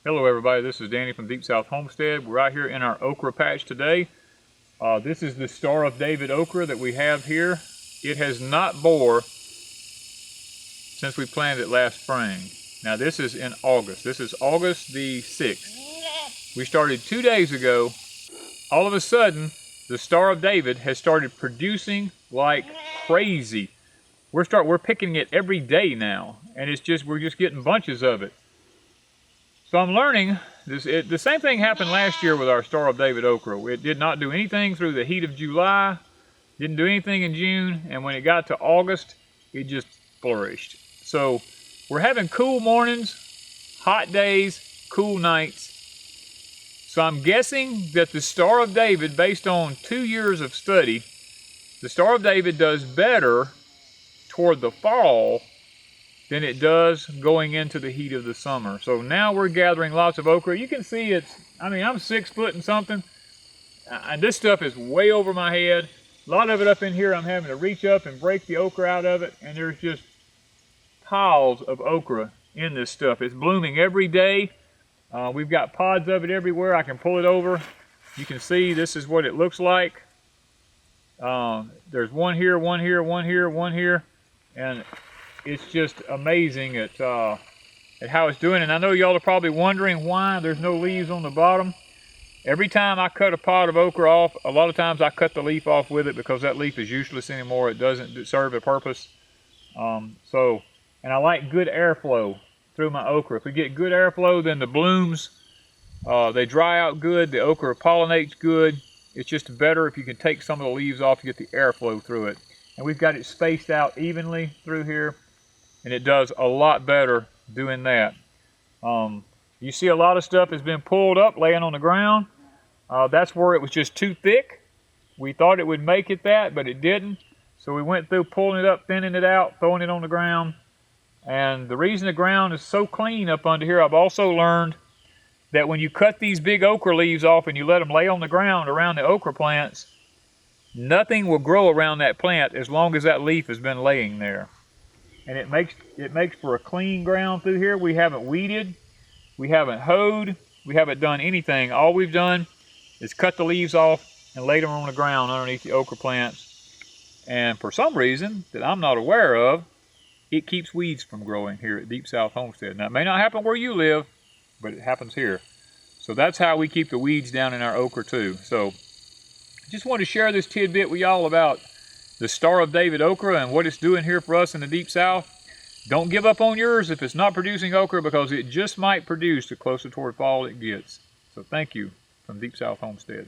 Hello everybody, this is Danny from Deep South Homestead. We're out here in our okra patch today. This is the Star of David okra that we have here. It has not bore since we planted it last spring. Now this is in August. This is August the 6th. We started 2 days ago. All of a sudden, the Star of David has started producing like crazy. We're picking it every day now, and we're just getting bunches of it. So I'm learning, the same thing happened last year with our Star of David okra. It did not do anything through the heat of July, didn't do anything in June, and when it got to August, it just flourished. So we're having cool mornings, hot days, cool nights. So I'm guessing that the Star of David, based on 2 years of study, the Star of David does better toward the fall than it does going into the heat of the summer. So now we're gathering lots of okra. You can see I'm 6 foot and something. And this stuff is way over my head. A lot of it up in here, I'm having to reach up and break the okra out of it. And there's just piles of okra in this stuff. It's blooming every day. We've got pods of it everywhere. I can pull it over. You can see this is what it looks like. There's one here, one here, one here, one here. And it's just amazing at how it's doing. And I know y'all are probably wondering why there's no leaves on the bottom. Every time I cut a pod of okra off, a lot of times I cut the leaf off with it because that leaf is useless anymore. It doesn't serve a purpose. And I like good airflow through my okra. If we get good airflow, then the blooms, they dry out good. The okra pollinates good. It's just better if you can take some of the leaves off to get the airflow through it. And we've got it spaced out evenly through here. And it does a lot better doing that. You see a lot of stuff has been pulled up, laying on the ground. That's where it was just too thick. We thought it would make it that, but it didn't. So we went through pulling it up, thinning it out, throwing it on the ground. And the reason the ground is so clean up under here, I've also learned that when you cut these big okra leaves off and you let them lay on the ground around the okra plants, nothing will grow around that plant as long as that leaf has been laying there. And it makes for a clean ground through here. We haven't weeded, we haven't hoed, we haven't done anything. All we've done is cut the leaves off and laid them on the ground underneath the okra plants. And for some reason that I'm not aware of, it keeps weeds from growing here at Deep South Homestead. Now it may not happen where you live, but it happens here. So that's how we keep the weeds down in our okra too. So I just wanted to share this tidbit with y'all about the Star of David okra and what it's doing here for us in the Deep South. Don't give up on yours if it's not producing okra, because it just might produce the closer toward fall it gets. So thank you from Deep South Homestead.